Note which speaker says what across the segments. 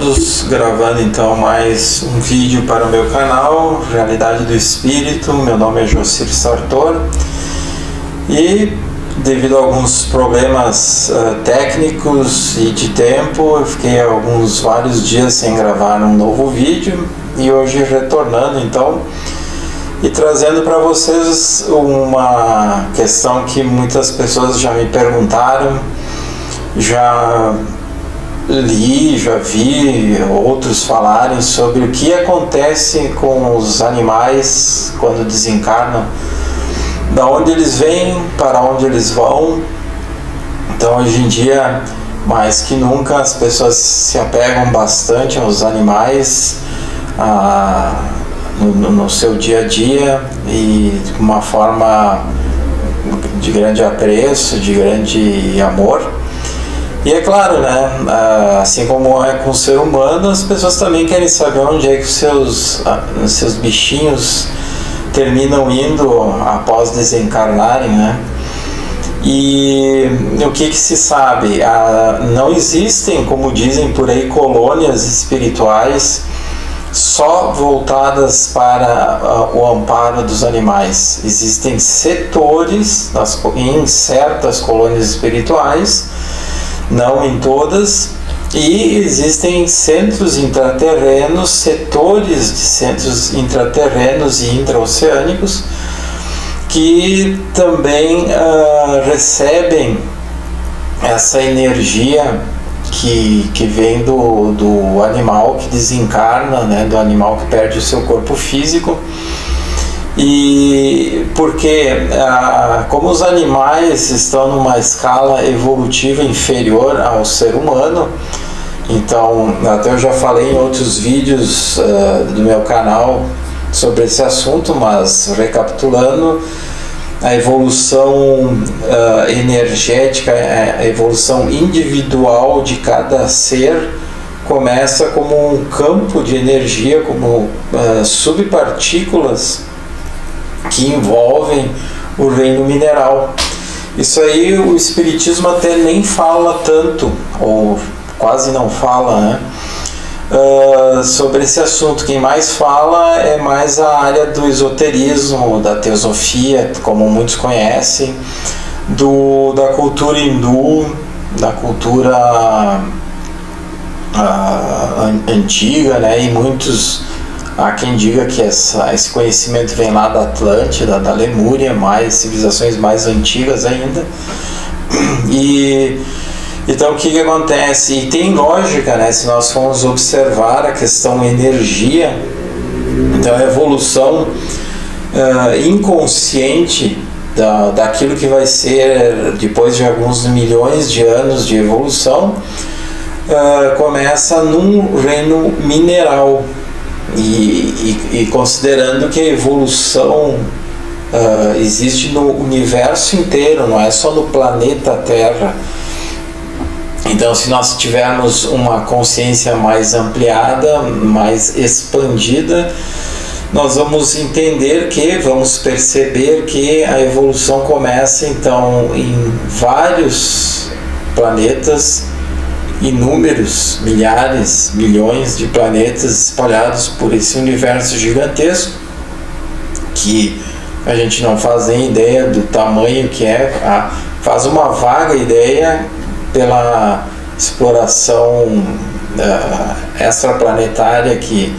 Speaker 1: todos, gravando então mais um vídeo para o meu canal Realidade do Espírito. Meu nome é Jocir Sartor e devido a alguns problemas técnicos e de tempo, eu fiquei vários dias sem gravar um novo vídeo e hoje retornando então e trazendo para vocês uma questão que muitas pessoas já me perguntaram, já li, já vi outros falarem sobre o que acontece com os animais quando desencarnam, da onde eles vêm, para onde eles vão. Então hoje em dia, mais que nunca, as pessoas se apegam bastante aos animais no seu dia a dia e de uma forma de grande apreço, de grande amor. E é claro, né, assim como é com o ser humano, as pessoas também querem saber onde é que os seus bichinhos terminam indo após desencarnarem, né? E o que se sabe? Não existem, como dizem por aí, colônias espirituais só voltadas para o amparo dos animais. Existem setores em certas colônias espirituais, não em todas, e existem centros intraterrenos, setores de centros intraterrenos e intraoceânicos que também recebem essa energia que vem do animal que desencarna, né, do animal que perde o seu corpo físico. E porque como os animais estão numa escala evolutiva inferior ao ser humano, então até eu já falei em outros vídeos do meu canal sobre esse assunto, mas recapitulando, a evolução energética, a evolução individual de cada ser começa como um campo de energia, como subpartículas que envolvem o reino mineral. Isso aí o Espiritismo até nem fala tanto, ou quase não fala, né? Sobre esse assunto. Quem mais fala é mais a área do esoterismo, da teosofia, como muitos conhecem, da cultura hindu, da cultura antiga, né? E há quem diga que esse conhecimento vem lá da Atlântida, da Lemúria, civilizações mais antigas ainda. E então o que acontece? E tem lógica, né? Se nós formos observar a questão energia, então a evolução inconsciente daquilo que vai ser depois de alguns milhões de anos de evolução, começa num reino mineral. E considerando que a evolução existe no universo inteiro, não é só no planeta Terra. Então, se nós tivermos uma consciência mais ampliada, mais expandida, nós vamos vamos perceber que a evolução começa então em vários planetas, inúmeros, milhares, milhões de planetas espalhados por esse universo gigantesco, que a gente não faz nem ideia do tamanho que é, faz uma vaga ideia pela exploração extraplanetária que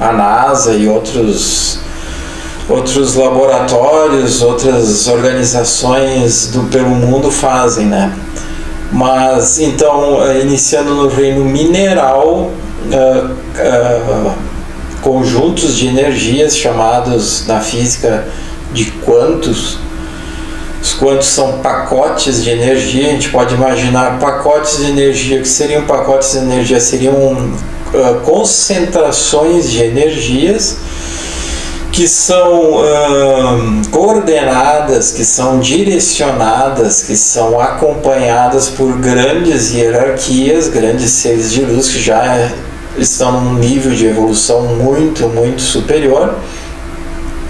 Speaker 1: a NASA e outros laboratórios, outras organizações pelo mundo fazem, né? Mas então, iniciando no reino mineral, conjuntos de energias chamados na física de quantos. Os quantos são pacotes de energia. A gente pode imaginar pacotes de energia. O que seriam pacotes de energia? Seriam concentrações de energias que são coordenadas, que são direcionadas, que são acompanhadas por grandes hierarquias, grandes seres de luz que já estão num nível de evolução muito, muito superior.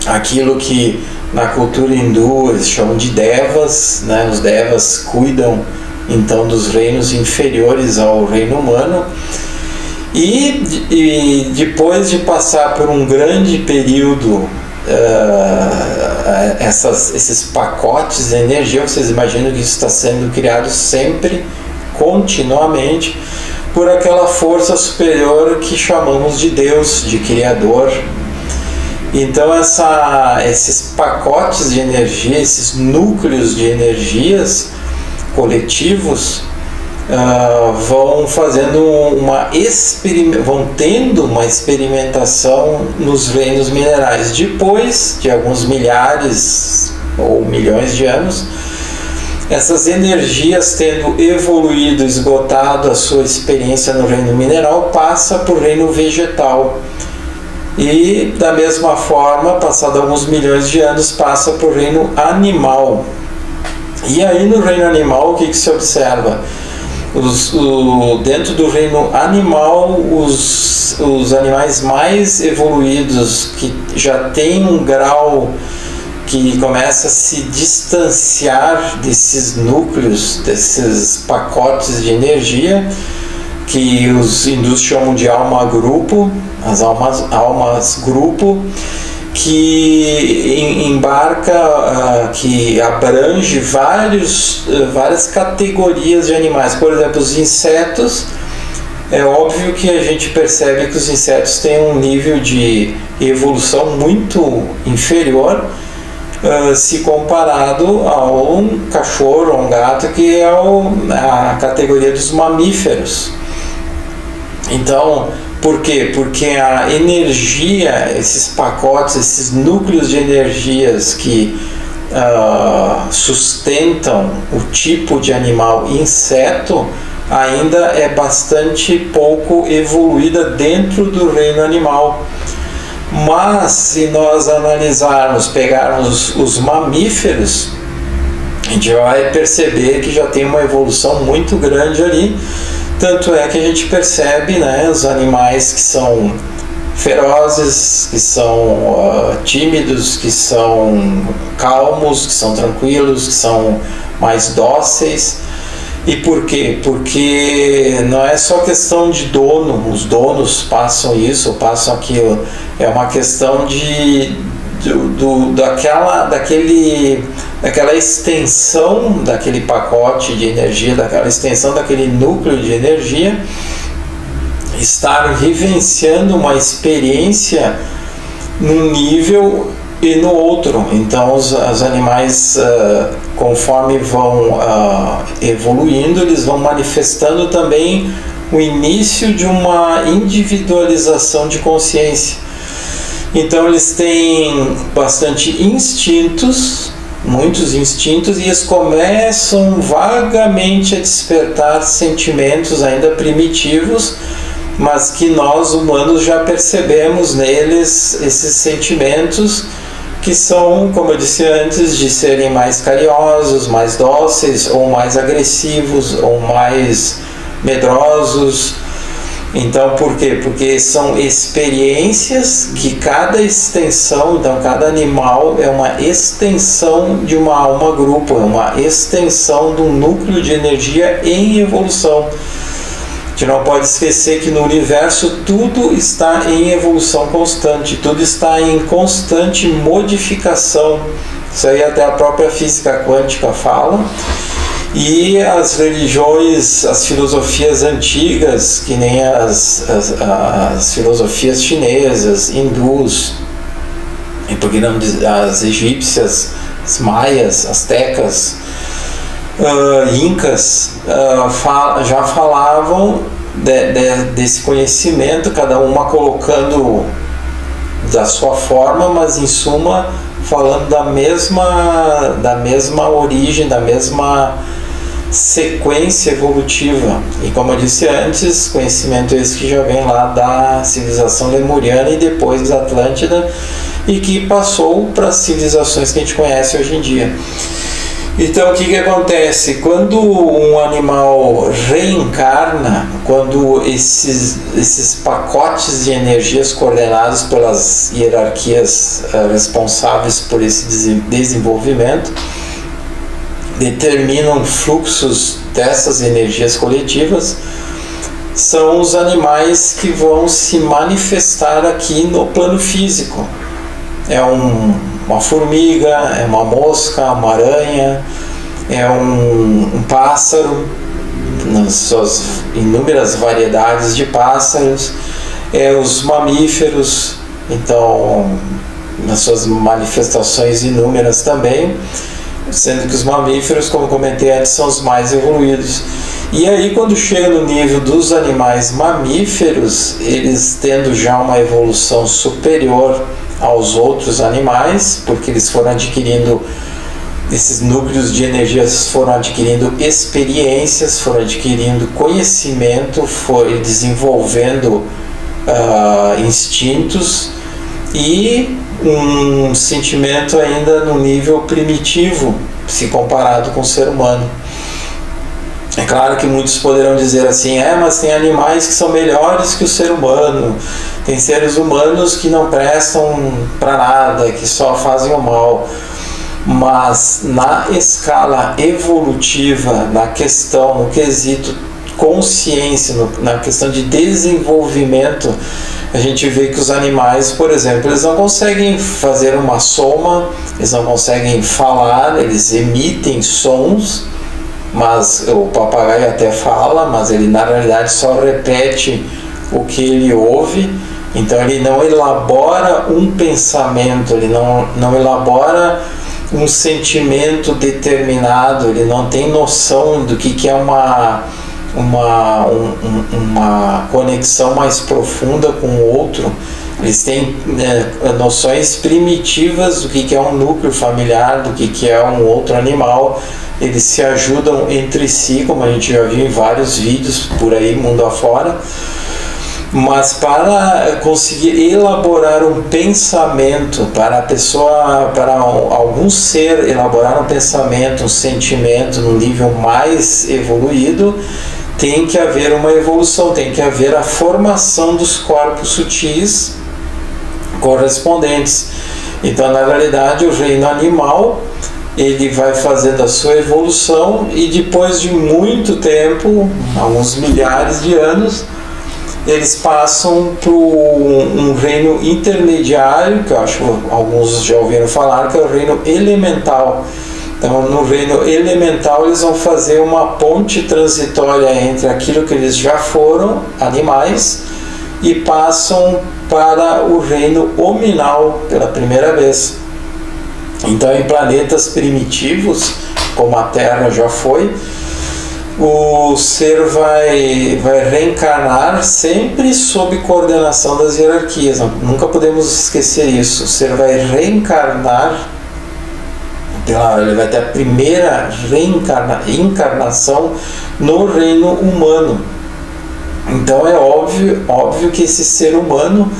Speaker 1: Aquilo que na cultura hindu eles chamam de devas, né? Os devas cuidam então dos reinos inferiores ao reino humano. E depois de passar por um grande período, esses pacotes de energia, vocês imaginam que isso está sendo criado sempre, continuamente, por aquela força superior que chamamos de Deus, de Criador. Então esses pacotes de energia, esses núcleos de energias coletivos, vão tendo uma experimentação nos reinos minerais. Depois de alguns milhares ou milhões de anos, essas energias, tendo evoluído, esgotado a sua experiência no reino mineral, passa para o reino vegetal. E da mesma forma, passado alguns milhões de anos, passa para o reino animal. E aí no reino animal, o que se observa? Dentro do reino animal, os animais mais evoluídos, que já têm um grau que começa a se distanciar desses núcleos, desses pacotes de energia, que os hindus chamam de alma-grupo, as almas-grupo, que embarca, que abrange várias categorias de animais. Por exemplo, os insetos, é óbvio que a gente percebe que os insetos têm um nível de evolução muito inferior se comparado a um cachorro ou um gato, que é a categoria dos mamíferos. Então, por quê? Porque a energia, esses pacotes, esses núcleos de energias que sustentam o tipo de animal inseto ainda é bastante pouco evoluída dentro do reino animal. Mas se nós pegarmos os mamíferos, a gente vai perceber que já tem uma evolução muito grande ali. Tanto é que a gente percebe, né, os animais que são ferozes, que são tímidos, que são calmos, que são tranquilos, que são mais dóceis. E por quê? Porque não é só questão de dono, os donos passam isso, passam aquilo. É uma questão daquela extensão daquele pacote de energia, daquela extensão daquele núcleo de energia, estar vivenciando uma experiência num nível e no outro. Então os animais, conforme vão evoluindo, eles vão manifestando também o início de uma individualização de consciência. Então eles têm bastante instintos, muitos instintos, e eles começam vagamente a despertar sentimentos ainda primitivos, mas que nós humanos já percebemos neles esses sentimentos, que são, como eu disse antes, de serem mais carinhosos, mais dóceis, ou mais agressivos, ou mais medrosos. Então, por quê? Porque são experiências que cada extensão, então cada animal é uma extensão de uma alma-grupo, é uma extensão de um núcleo de energia em evolução. A gente não pode esquecer que no universo tudo está em evolução constante, tudo está em constante modificação. Isso aí até a própria física quântica fala. E as religiões, as filosofias antigas, que nem as filosofias chinesas, hindus, e por que não as egípcias, as maias, astecas, incas, já falavam desse conhecimento, cada uma colocando da sua forma, mas em suma falando da mesma origem, da mesma sequência evolutiva. E como eu disse antes, conhecimento esse que já vem lá da civilização lemuriana e depois da Atlântida, e que passou para as civilizações que a gente conhece hoje em dia. Então o que acontece? Quando um animal reencarna, quando esses pacotes de energias coordenados pelas hierarquias responsáveis por esse desenvolvimento determinam fluxos dessas energias coletivas, são os animais que vão se manifestar aqui no plano físico. É uma formiga, é uma mosca, uma aranha, é um pássaro, nas suas inúmeras variedades de pássaros, é os mamíferos, então nas suas manifestações inúmeras também, sendo que os mamíferos, como comentei antes, são os mais evoluídos. E aí, quando chega no nível dos animais mamíferos, eles tendo já uma evolução superior aos outros animais, porque eles foram adquirindo, esses núcleos de energias foram adquirindo experiências, foram adquirindo conhecimento, foram desenvolvendo instintos e um sentimento ainda no nível primitivo, se comparado com o ser humano. É claro que muitos poderão dizer assim, mas tem animais que são melhores que o ser humano, tem seres humanos que não prestam para nada, que só fazem o mal. Mas na escala evolutiva, na questão, no quesito consciência, na questão de desenvolvimento, a gente vê que os animais, por exemplo, eles não conseguem fazer uma soma, eles não conseguem falar, eles emitem sons, mas o papagaio até fala, mas ele na realidade só repete o que ele ouve. Então ele não elabora um pensamento, ele não elabora um sentimento determinado, ele não tem noção do que é uma conexão mais profunda com o outro. Eles têm noções primitivas do que é um núcleo familiar, do que é um outro animal. Eles se ajudam entre si, como a gente já viu em vários vídeos por aí, mundo afora. Mas para conseguir elaborar um pensamento, para a pessoa, para algum ser elaborar um pensamento, um sentimento no nível mais evoluído, tem que haver uma evolução, tem que haver a formação dos corpos sutis correspondentes. Então, na realidade, o reino animal, ele vai fazendo a sua evolução e depois de muito tempo, alguns milhares de anos, eles passam para um reino intermediário, que eu acho que alguns já ouviram falar, que é o reino elemental. Então, no reino elemental, eles vão fazer uma ponte transitória entre aquilo que eles já foram, animais, e passam para o reino hominal pela primeira vez. Então, em planetas primitivos, como a Terra já foi, o ser vai reencarnar sempre sob coordenação das hierarquias. Nunca podemos esquecer isso. O ser vai reencarnar, ele vai ter a primeira encarnação no reino humano. Então é óbvio que esse ser humano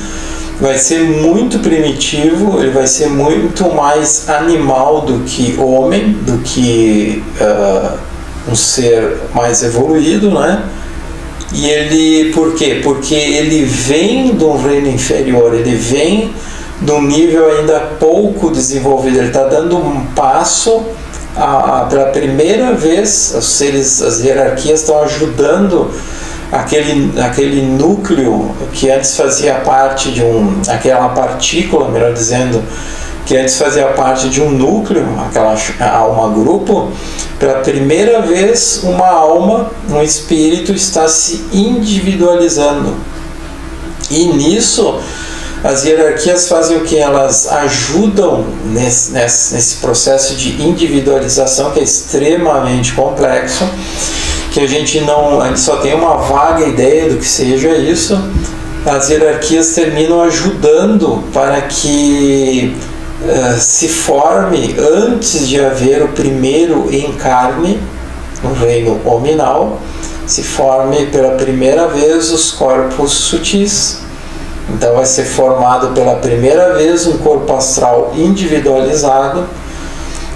Speaker 1: vai ser muito primitivo, ele vai ser muito mais animal do que homem, do que um ser mais evoluído, né? E ele, por quê? Porque ele vem de um reino inferior, ele vem de um nível ainda pouco desenvolvido, ele está dando um passo pela primeira vez. Os seres, as hierarquias estão ajudando aquele núcleo que antes fazia parte de aquela partícula, melhor dizendo, que antes fazia parte de um núcleo, aquela alma-grupo. Pela primeira vez, uma alma, um espírito está se individualizando. E nisso, as hierarquias fazem o que? Elas ajudam nesse processo de individualização, que é extremamente complexo, que a gente só tem uma vaga ideia do que seja isso. As hierarquias terminam ajudando para que se forme, antes de haver o primeiro encarne no reino hominal, se forme pela primeira vez os corpos sutis. Então vai ser formado pela primeira vez um corpo astral individualizado,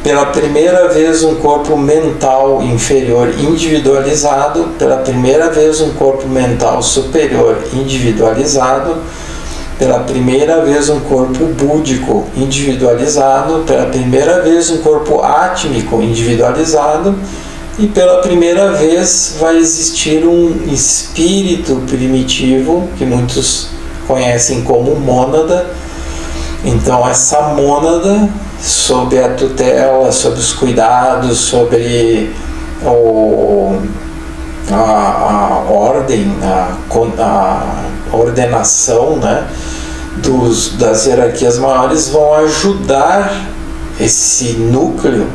Speaker 1: pela primeira vez um corpo mental inferior individualizado, pela primeira vez um corpo mental superior individualizado, pela primeira vez um corpo búdico individualizado, pela primeira vez um corpo átmico individualizado e pela primeira vez vai existir um espírito primitivo, que muitos conhecem como mônada. Então essa mônada, sob a tutela, sob os cuidados, sobre a ordem, a ordenação, né, das hierarquias maiores, vão ajudar esse núcleo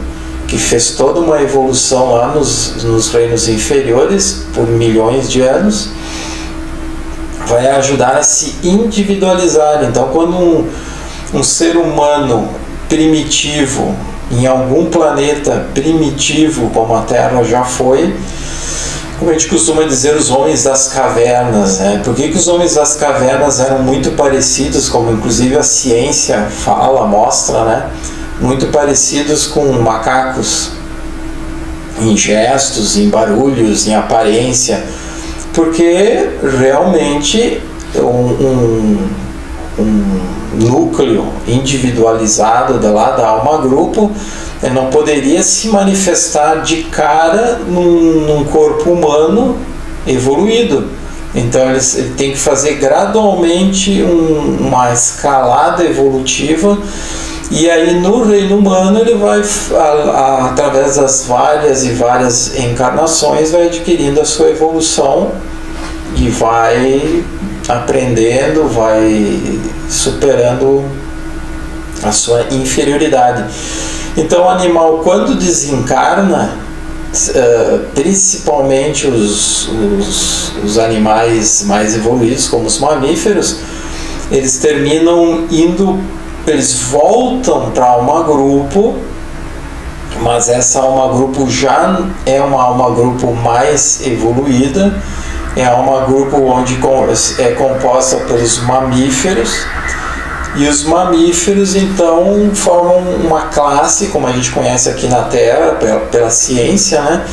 Speaker 1: que fez toda uma evolução lá nos reinos inferiores por milhões de anos, vai ajudar a se individualizar. Então, quando um ser humano primitivo, em algum planeta primitivo como a Terra já foi, como a gente costuma dizer, os homens das cavernas, né? Por que os homens das cavernas eram muito parecidos, como inclusive a ciência fala, mostra, né? Muito parecidos com macacos, em gestos, em barulhos, em aparência, porque realmente um núcleo individualizado da alma-grupo não poderia se manifestar de cara num corpo humano evoluído. Então ele tem que fazer gradualmente uma escalada evolutiva, e aí no reino humano ele vai, através das várias encarnações, vai adquirindo a sua evolução e vai aprendendo, vai superando a sua inferioridade. Então o animal, quando desencarna, principalmente os animais mais evoluídos, como os mamíferos, eles eles voltam para a alma-grupo, mas essa alma-grupo já é uma alma-grupo mais evoluída, é a alma-grupo onde é composta pelos mamíferos, e os mamíferos então formam uma classe, como a gente conhece aqui na Terra, pela ciência, né?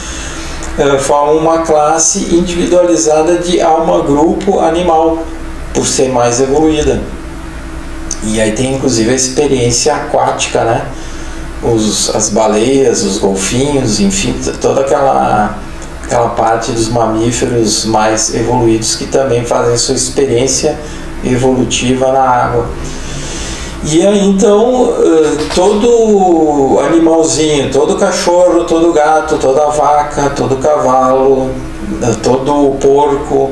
Speaker 1: Formam uma classe individualizada de alma-grupo animal, por ser mais evoluída. E aí tem inclusive a experiência aquática, né? As baleias, os golfinhos, enfim, toda aquela parte dos mamíferos mais evoluídos que também fazem sua experiência evolutiva na água. E aí então todo animalzinho, todo cachorro, todo gato, toda vaca, todo cavalo, todo porco,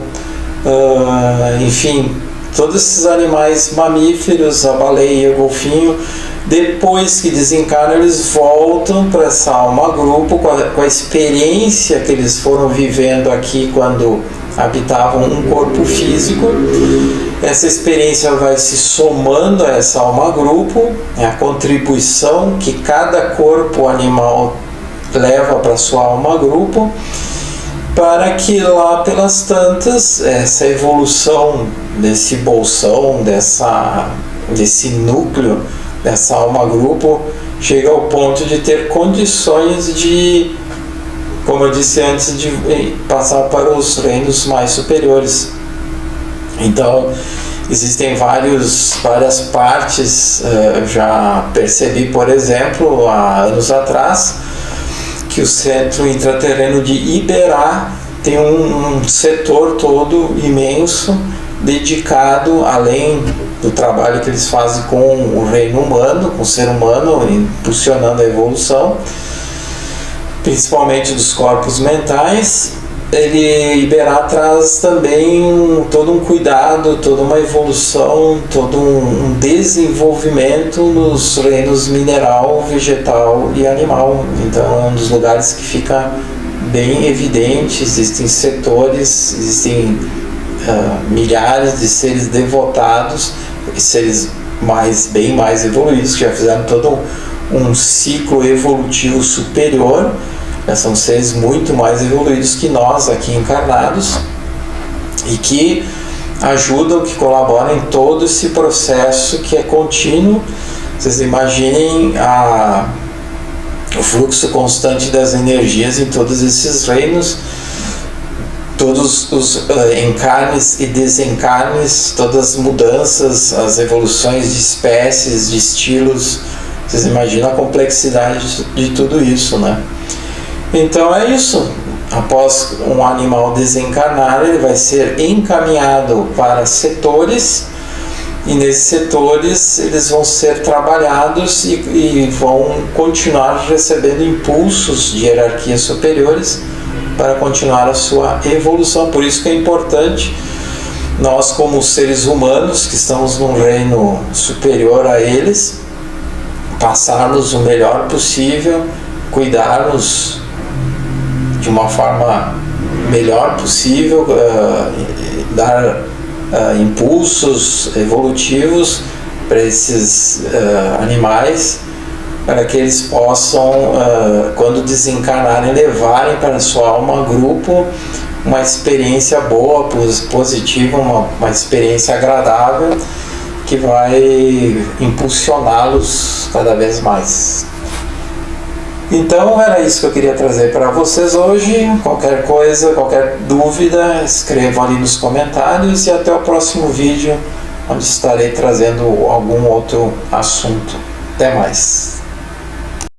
Speaker 1: enfim, todos esses animais mamíferos, a baleia, o golfinho, depois que desencarnam, eles voltam para essa alma-grupo com a experiência que eles foram vivendo aqui quando habitavam um corpo físico. Essa experiência vai se somando a essa alma-grupo, é a contribuição que cada corpo animal leva para sua alma-grupo, para que lá pelas tantas, essa evolução desse bolsão, desse núcleo, dessa alma-grupo, chega ao ponto de ter condições de, como eu disse antes, de passar para os reinos mais superiores. Então, existem várias partes. Eu já percebi, por exemplo, há anos atrás, que o Centro Intraterreno de Iberá tem um setor todo imenso dedicado, além do trabalho que eles fazem com o reino humano, com o ser humano, impulsionando a evolução, principalmente dos corpos mentais. Iberá traz também todo um cuidado, toda uma evolução, todo um desenvolvimento nos reinos mineral, vegetal e animal. Então é um dos lugares que fica bem evidente. Existem setores, existem milhares de seres devotados, seres bem mais evoluídos, que já fizeram todo um ciclo evolutivo superior. São seres muito mais evoluídos que nós aqui encarnados, e que ajudam, que colaboram em todo esse processo que é contínuo. Vocês imaginem o fluxo constante das energias em todos esses reinos, todos os encarnes e desencarnes, todas as mudanças, as evoluções de espécies, de estilos. Vocês imaginam a complexidade de tudo isso, né? Então é isso. Após um animal desencarnar, ele vai ser encaminhado para setores, e nesses setores eles vão ser trabalhados e vão continuar recebendo impulsos de hierarquias superiores para continuar a sua evolução. Por isso que é importante nós, como seres humanos que estamos num reino superior a eles, passarmos o melhor possível, cuidarmos de uma forma melhor possível, dar impulsos evolutivos para esses animais, para que eles possam, quando desencarnarem, levarem para a sua alma grupo uma experiência boa, positiva, uma experiência agradável, que vai impulsioná-los cada vez mais. Então era isso que eu queria trazer para vocês hoje. Qualquer coisa, qualquer dúvida, escrevam ali nos comentários, e até o próximo vídeo, onde estarei trazendo algum outro assunto. Até mais!